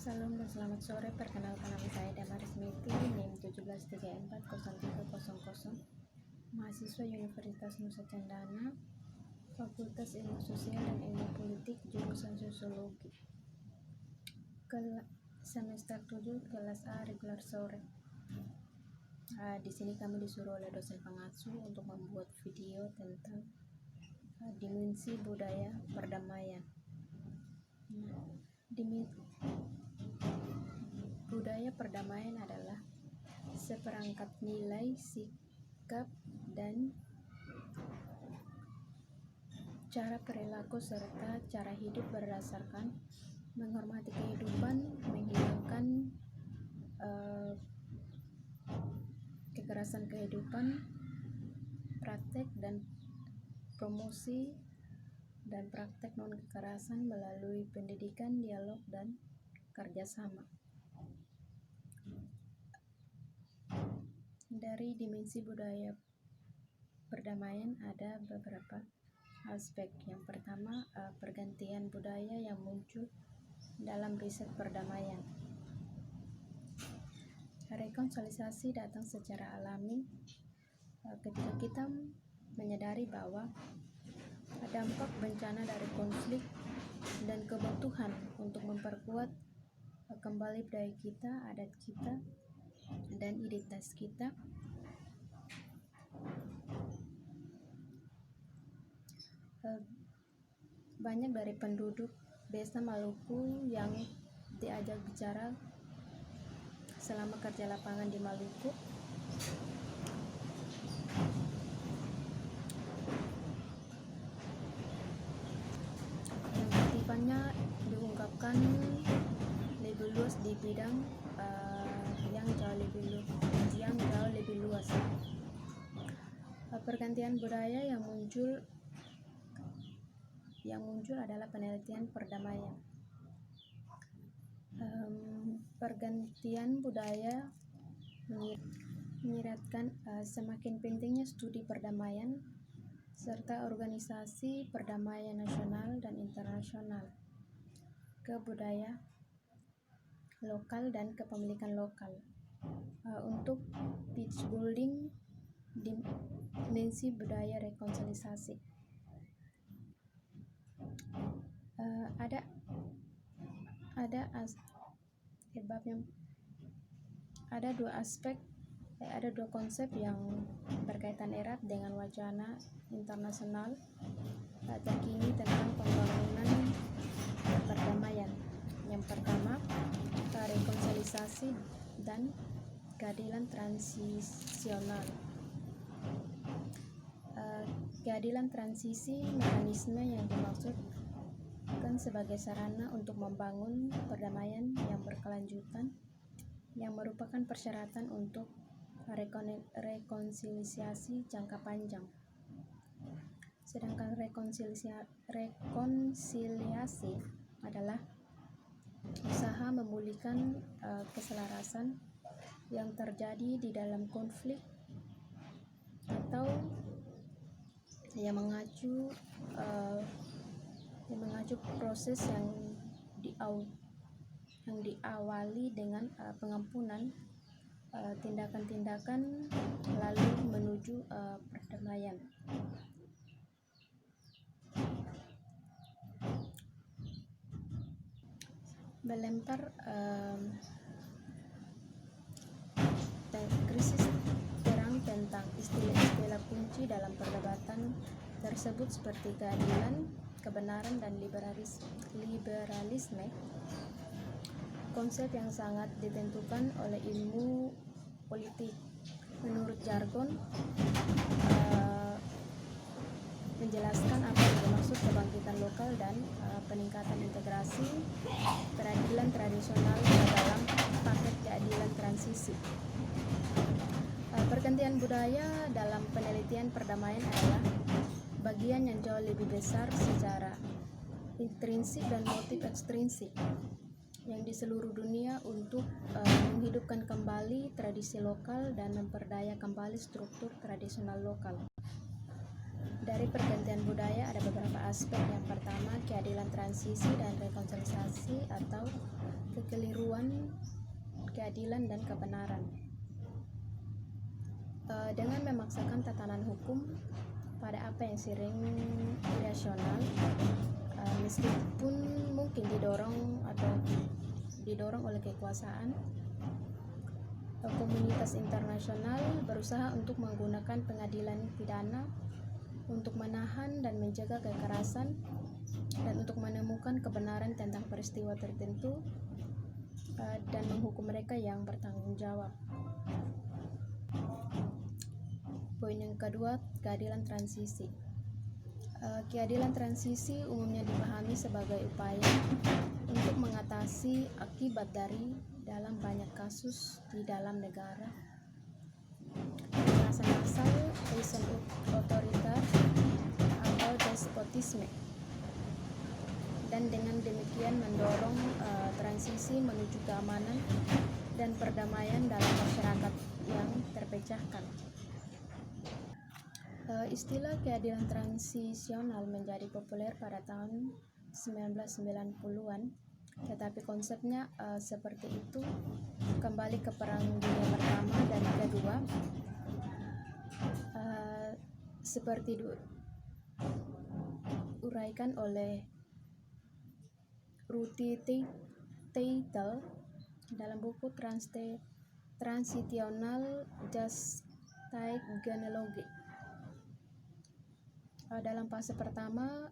Salam dan selamat sore. Perkenalkan, nama saya Damaris Miti, NIM 17340300, mahasiswa Universitas Nusa Cendana, Fakultas Ilmu Sosial dan Ilmu Politik, jurusan Sosiologi. Semester 7, kelas A, regular sore. Di sini kami disuruh oleh dosen pengasuh untuk membuat video tentang dimensi budaya perdamaian. Budaya perdamaian adalah seperangkat nilai, sikap, dan cara perilaku serta cara hidup berdasarkan menghormati kehidupan, menghilangkan kekerasan kehidupan, praktek dan promosi dan praktek non-kekerasan melalui pendidikan, dialog, dan kerjasama. Dari dimensi budaya perdamaian ada beberapa aspek. Yang pertama, pergantian budaya yang muncul dalam riset perdamaian. Rekonsiliasi datang secara alami ketika kita menyadari bahwa dampak bencana dari konflik dan kebutuhan untuk memperkuat kembali budaya kita, adat kita, dan identitas kita banyak dari penduduk desa Maluku yang diajak bicara selama kerja lapangan di Maluku yang aktifannya diungkapkan lebih luas di bidang yang jauh lebih luas. Pergantian budaya yang muncul adalah penelitian perdamaian. Pergantian budaya menyiratkan semakin pentingnya studi perdamaian serta organisasi perdamaian nasional dan internasional ke budaya lokal dan kepemilikan lokal untuk pitch building dimensi budaya rekonsiliasi. Ada dua konsep yang berkaitan erat dengan wacana internasional terkini tentang pembangunan perdamaian. Yang pertama, rekonsiliasi dan keadilan transisional. Keadilan transisi mekanisme yang dimaksudkan sebagai sarana untuk membangun perdamaian yang berkelanjutan yang merupakan persyaratan untuk rekonsiliasi jangka panjang. Sedangkan rekonsiliasi adalah usaha memulihkan keselarasan yang terjadi di dalam konflik atau yang mengacu proses yang diawali dengan pengampunan tindakan-tindakan lalu menuju perdamaian. Melempar krisis terang tentang istilah-istilah kunci dalam perdebatan tersebut seperti keadilan, kebenaran, dan liberalisme, konsep yang sangat ditentukan oleh ilmu politik. Menurut jargon, menjelaskan apa yang dimaksud kebangkitan lokal dan peningkatan integrasi peradilan tradisional dalam paket keadilan transisi. Pergantian budaya dalam penelitian perdamaian adalah bagian yang jauh lebih besar secara intrinsik dan motif ekstrinsik yang di seluruh dunia untuk menghidupkan kembali tradisi lokal dan memperdaya kembali struktur tradisional lokal. Dari pergantian budaya ada beberapa aspek. Yang pertama, keadilan transisi dan rekonsiliasi atau kekeliruan, keadilan, dan kebenaran. Dengan memaksakan tatanan hukum pada apa yang sering irasional, meskipun mungkin didorong oleh kekuasaan, komunitas internasional berusaha untuk menggunakan pengadilan pidana untuk menahan dan menjaga kekerasan dan untuk menemukan kebenaran tentang peristiwa tertentu dan menghukum mereka yang bertanggung jawab. Poin yang kedua, keadilan transisi. Keadilan transisi umumnya dipahami sebagai upaya untuk mengatasi akibat dari dalam banyak kasus di dalam negara kekerasan massal, sistem otoriter, atau despotisme, dan dengan demikian mendorong transisi menuju keamanan dan perdamaian dalam masyarakat yang terpecahkan. Istilah keadilan transisional menjadi populer pada tahun 1990-an, tetapi konsepnya seperti itu kembali ke Perang Dunia Pertama dan Kedua, seperti diuraikan oleh Ruti Teitel dalam buku Transitional Justice Genealogy. Dalam fase pertama,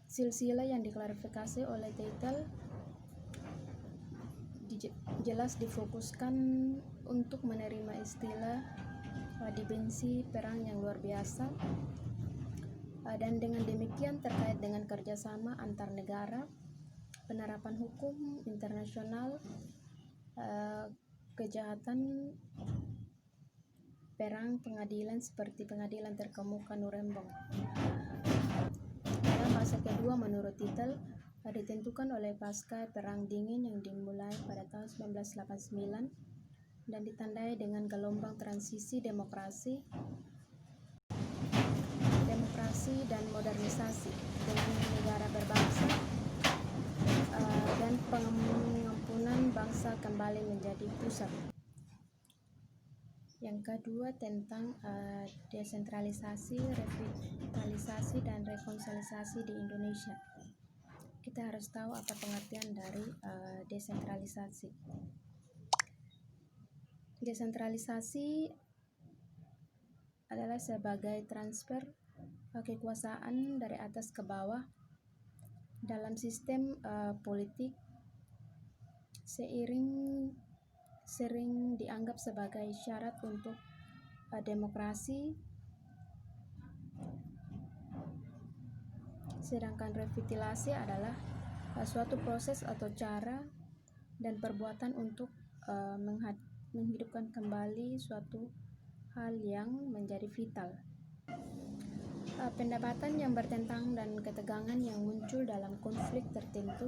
silsilah yang diklarifikasi oleh Teitel jelas difokuskan untuk menerima istilah dimensi perang yang luar biasa, dan dengan demikian terkait dengan kerjasama antar negara, penerapan hukum internasional, kejahatan perang, pengadilan seperti pengadilan terkemuka Nuremberg. Dalam fase kedua, menurut Teitel, ditentukan oleh pasca Perang Dingin yang dimulai pada tahun 1989 dan ditandai dengan gelombang transisi demokrasi dan modernisasi dengan negara berbangsa dan pengampunan bangsa kembali menjadi pusat. Yang kedua tentang desentralisasi, revitalisasi, dan rekonsiliasi di Indonesia. Kita harus tahu apa pengertian dari desentralisasi. Desentralisasi adalah sebagai transfer kekuasaan dari atas ke bawah dalam sistem politik, sering dianggap sebagai syarat untuk demokrasi, sedangkan revitalisasi adalah suatu proses atau cara dan perbuatan untuk menghidupkan kembali suatu hal yang menjadi vital. Pendapatan yang bertentangan dan ketegangan yang muncul dalam konflik tertentu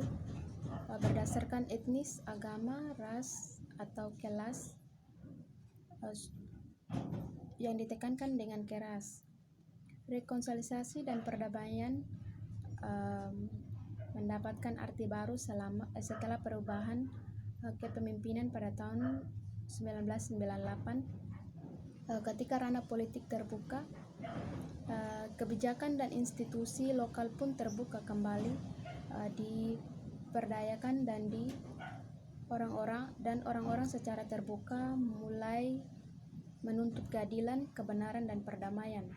berdasarkan etnis, agama, ras, atau kelas yang ditekankan dengan keras. Rekonsiliasi dan perdamaian mendapatkan arti baru setelah perubahan kepemimpinan pada tahun 1998, ketika ranah politik terbuka, kebijakan dan institusi lokal pun terbuka kembali, diperdayakan dan orang-orang secara terbuka mulai menuntut keadilan, kebenaran, dan perdamaian.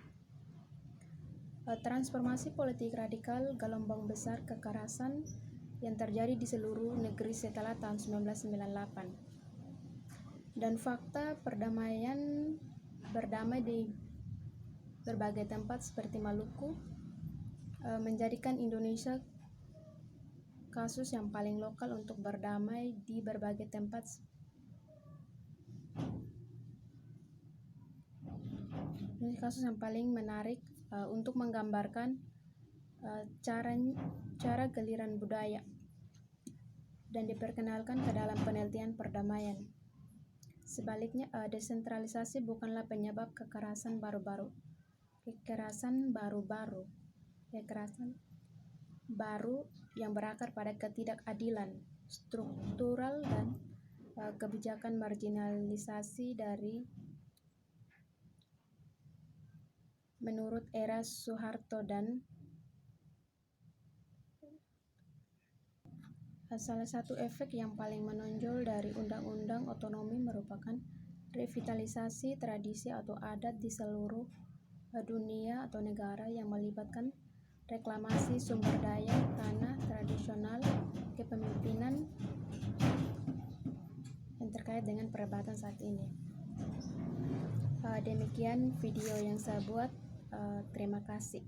Transformasi politik radikal, gelombang besar kekerasan yang terjadi di seluruh negeri setelah tahun 1998, dan fakta berdamai di berbagai tempat seperti Maluku menjadikan Indonesia kasus yang paling lokal untuk berdamai di berbagai tempat. Ini kasus yang paling menarik untuk menggambarkan cara geliran budaya dan diperkenalkan ke dalam penelitian perdamaian. Sebaliknya, desentralisasi bukanlah penyebab kekerasan baru-baru. baru yang berakar pada ketidakadilan struktural dan kebijakan marginalisasi dari menurut era Soeharto, dan salah satu efek yang paling menonjol dari Undang-Undang Otonomi merupakan revitalisasi tradisi atau adat di seluruh dunia atau negara yang melibatkan reklamasi sumber daya tanah tradisional, kepemimpinan yang terkait dengan perdebatan saat ini. Demikian video yang saya buat. Terima kasih.